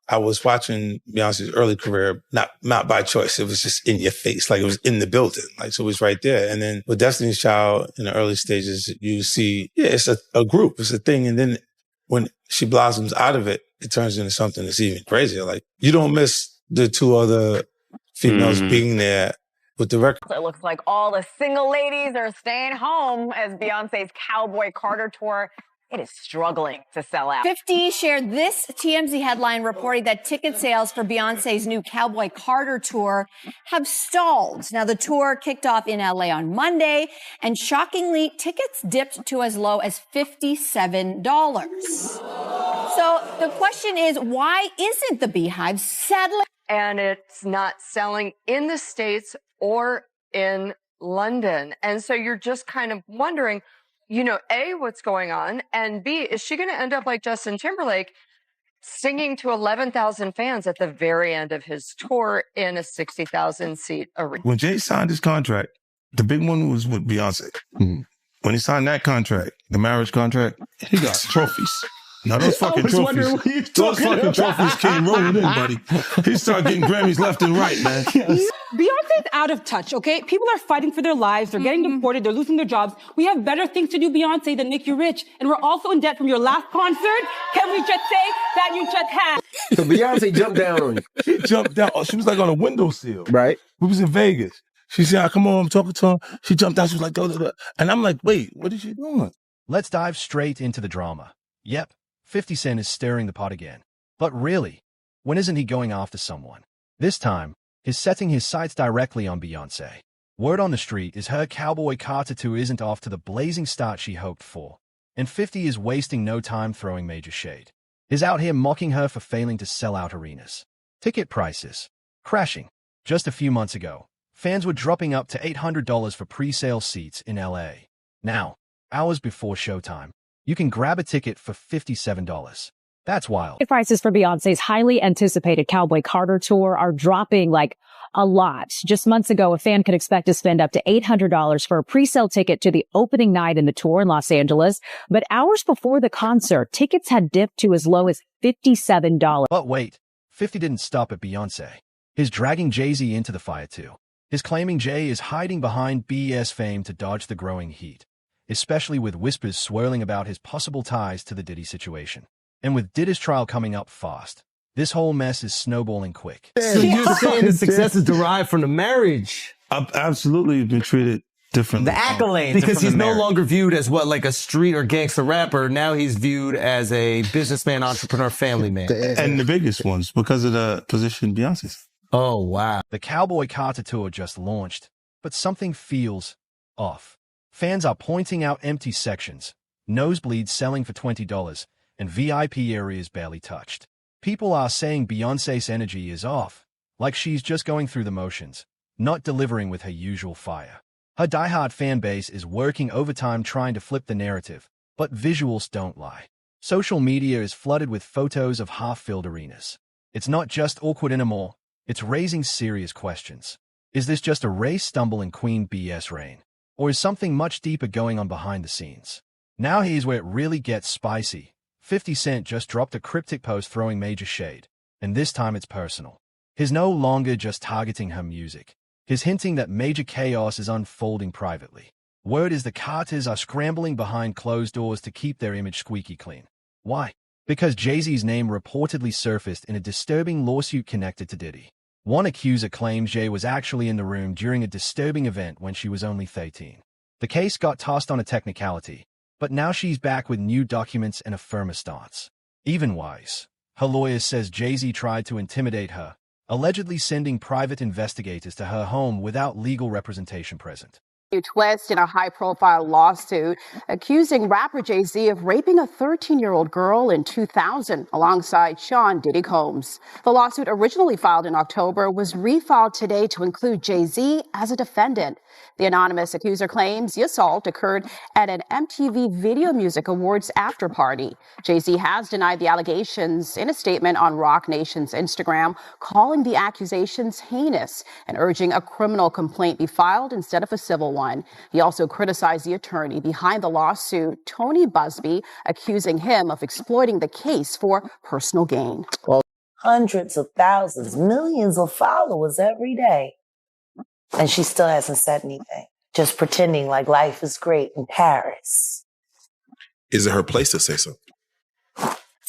I was watching Beyonce's early career, not by choice. It was just in your face. Like it was in the building. Like, so it was right there. And then with Destiny's Child in the early stages, you see, it's a group, it's a thing. And then when she blossoms out of it, it turns into something that's even crazier. Like you don't miss the two other females being there with the record. It looks like all the single ladies are staying home as Beyonce's Cowboy Carter tour, it is struggling to sell out. 50 shared this TMZ headline reporting that ticket sales for Beyonce's new Cowboy Carter tour have stalled. Now, the tour kicked off in LA on Monday, and shockingly, tickets dipped to as low as $57. So the question is, why isn't the Beehive settling? And it's not selling in the States or in London. And so you're just kind of wondering, you know, A, what's going on? And B, is she going to end up like Justin Timberlake singing to 11,000 fans at the very end of his tour in a 60,000 seat arena? When Jay signed his contract, the big one was with Beyonce. Mm-hmm. When he signed that contract, the marriage contract, he got trophies. Now those fucking trophies, trophies came rolling in, buddy. He started getting Grammys left and right, man. Yes. Beyonce's out of touch, okay? People are fighting for their lives. They're getting deported. They're losing their jobs. We have better things to do, Beyonce, than make you rich. And we're also in debt from your last concert. Can we just say that you just had? So Beyonce jumped down on you. She jumped down. She was like on a windowsill. Right. We was in Vegas. She said, come on, I'm talking to her. She jumped out. She was like, da, da, da. And I'm like, wait, what is she doing? Let's dive straight into the drama. Yep. 50 Cent is stirring the pot again. But really, when isn't he going after someone? This time, he's setting his sights directly on Beyoncé. Word on the street is her Cowboy Carter tour isn't off to the blazing start she hoped for. And 50 is wasting no time throwing major shade. He's out here mocking her for failing to sell out arenas. Ticket prices crashing. Just a few months ago, fans were dropping up to $800 for pre-sale seats in LA. Now, hours before showtime, you can grab a ticket for $57. That's wild. Prices for Beyonce's highly anticipated Cowboy Carter tour are dropping like a lot. Just months ago, a fan could expect to spend up to $800 for a pre-sale ticket to the opening night in the tour in Los Angeles. But hours before the concert, tickets had dipped to as low as $57. But wait, 50 didn't stop at Beyonce. He's dragging Jay-Z into the fire too. He's claiming Jay is hiding behind BES fame to dodge the growing heat, especially with whispers swirling about his possible ties to the Diddy situation. And with Diddy's trial coming up fast, this whole mess is snowballing quick. So you're saying the success is derived from the marriage? Absolutely been treated differently. The accolades. Because he's no longer viewed as what, like a street or gangster rapper. Now he's viewed as a businessman, entrepreneur, family man. And the biggest ones, because of the position Beyonce's. Oh, wow. The Cowboy Carter tour just launched, but something feels off. Fans are pointing out empty sections, nosebleeds selling for $20, and VIP areas barely touched. People are saying Beyonce's energy is off, like she's just going through the motions, not delivering with her usual fire. Her diehard fan base is working overtime trying to flip the narrative, but visuals don't lie. Social media is flooded with photos of half-filled arenas. It's not just awkward anymore, it's raising serious questions. Is this just a race stumble in Queen Bey's reign? Or is something much deeper going on behind the scenes? Now here's where it really gets spicy. 50 Cent just dropped a cryptic post throwing major shade, and this time it's personal. He's no longer just targeting her music. He's hinting that major chaos is unfolding privately. Word is the Carters are scrambling behind closed doors to keep their image squeaky clean. Why? Because Jay-Z's name reportedly surfaced in a disturbing lawsuit connected to Diddy. One accuser claims Jay was actually in the room during a disturbing event when she was only 13. The case got tossed on a technicality, but now she's back with new documents and a firmer stance. Even wise, her lawyer says Jay-Z tried to intimidate her, allegedly sending private investigators to her home without legal representation present. Twist in a high-profile lawsuit accusing rapper Jay-Z of raping a 13-year-old girl in 2000 alongside Sean Diddy Combs. The lawsuit, originally filed in October, was refiled today to include Jay-Z as a defendant. The anonymous accuser claims the assault occurred at an MTV Video Music Awards after-party. Jay-Z has denied the allegations in a statement on Roc Nation's Instagram, calling the accusations heinous and urging a criminal complaint be filed instead of a civil one. He also criticized the attorney behind the lawsuit, Tony Busby, accusing him of exploiting the case for personal gain. Well, hundreds of thousands, millions of followers every day. And she still hasn't said anything, just pretending like life is great in Paris. Is it her place to say something?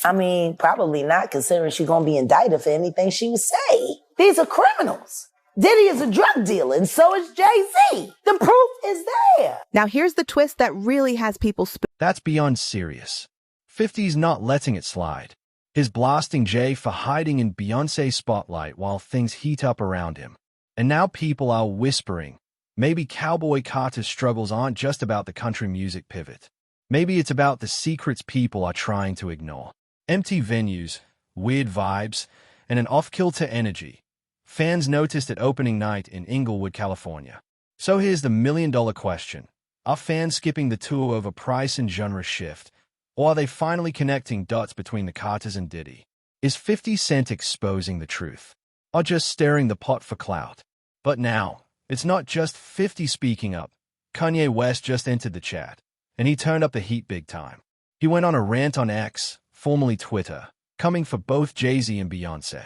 I mean, probably not, considering she's going to be indicted for anything she would say. These are criminals. Diddy is a drug dealer, and so is Jay-Z. The proof is there. Now here's the twist that really has people That's beyond serious. 50's not letting it slide. He's blasting Jay for hiding in Beyoncé's spotlight while things heat up around him. And now people are whispering, maybe Cowboy Carter's struggles aren't just about the country music pivot. Maybe it's about the secrets people are trying to ignore. Empty venues, weird vibes, and an off-kilter energy. Fans noticed at opening night in Inglewood, California. So here's the million-dollar question. Are fans skipping the tour over price and genre shift? Or are they finally connecting dots between the Carters and Diddy? Is 50 Cent exposing the truth? Or just stirring the pot for clout? But now, it's not just 50 speaking up. Kanye West just entered the chat, and he turned up the heat big time. He went on a rant on X, formerly Twitter, coming for both Jay-Z and Beyoncé.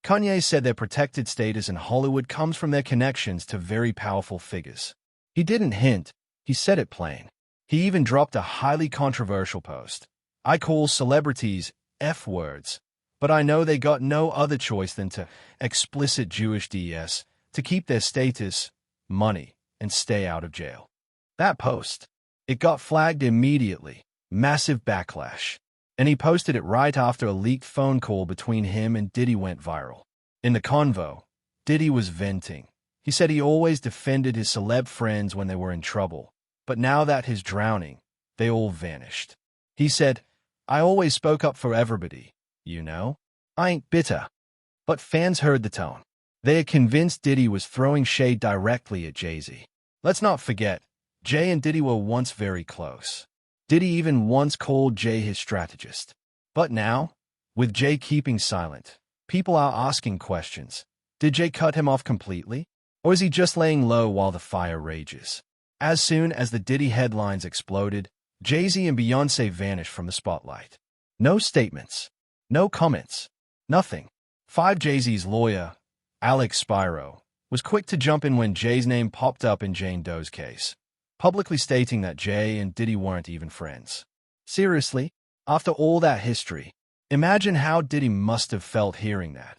Kanye said their protected status in Hollywood comes from their connections to very powerful figures. He didn't hint, he said it plain. He even dropped a highly controversial post. I call celebrities F-words, but I know they got no other choice than to explicit Jewish DS to keep their status, money, and stay out of jail. That post, it got flagged immediately, massive backlash. And he posted it right after a leaked phone call between him and Diddy went viral. In the convo, Diddy was venting. He said he always defended his celeb friends when they were in trouble, but now that he's drowning, they all vanished. He said, I always spoke up for everybody, you know? I ain't bitter. But fans heard the tone. They are convinced Diddy was throwing shade directly at Jay-Z. Let's not forget, Jay and Diddy were once very close. Diddy even once called Jay his strategist. But now, with Jay keeping silent, people are asking questions. Did Jay cut him off completely? Or is he just laying low while the fire rages? As soon as the Diddy headlines exploded, Jay-Z and Beyoncé vanished from the spotlight. No statements. No comments. Nothing. Jay-Z's lawyer, Alex Spiro, was quick to jump in when Jay's name popped up in Jane Doe's case, publicly stating that Jay and Diddy weren't even friends. Seriously, after all that history, imagine how Diddy must have felt hearing that,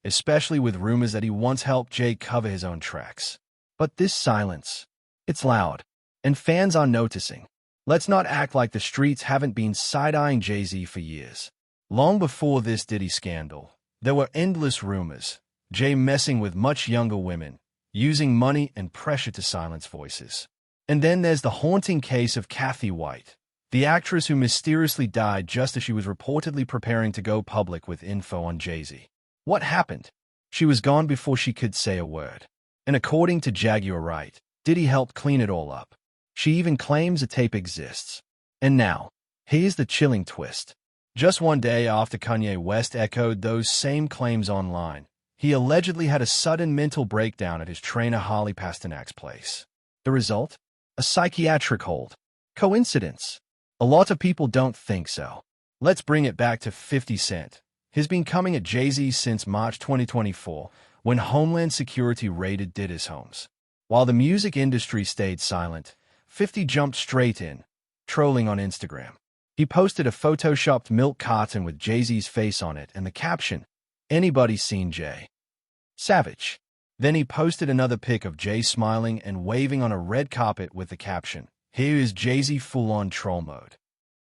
especially with rumors that he once helped Jay cover his own tracks. But this silence, it's loud, and fans are noticing. Let's not act like the streets haven't been side-eyeing Jay-Z for years. Long before this Diddy scandal, there were endless rumors, Jay messing with much younger women, using money and pressure to silence voices. And then there's the haunting case of Kathy White, the actress who mysteriously died just as she was reportedly preparing to go public with info on Jay-Z. What happened? She was gone before she could say a word. And according to Jaguar Wright, Diddy helped clean it all up. She even claims a tape exists. And now, here's the chilling twist. Just one day after Kanye West echoed those same claims online, he allegedly had a sudden mental breakdown at his trainer Harley Pasternak's place. The result? A psychiatric hold. Coincidence? A lot of people don't think so. Let's bring it back to 50 Cent. He's been coming at Jay-Z since March 2024, when Homeland Security raided Diddy's homes. While the music industry stayed silent, 50 jumped straight in, trolling on Instagram. He posted a photoshopped milk carton with Jay-Z's face on it and the caption, "Anybody seen Jay? Savage." Then he posted another pic of Jay smiling and waving on a red carpet with the caption, "Here is Jay-Z full-on troll mode."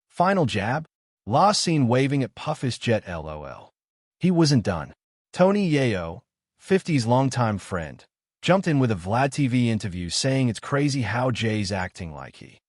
Final jab? Last seen waving at Puffy's jet LOL. He wasn't done. Tony Yayo, 50's longtime friend, jumped in with a Vlad TV interview saying it's crazy how Jay's acting like he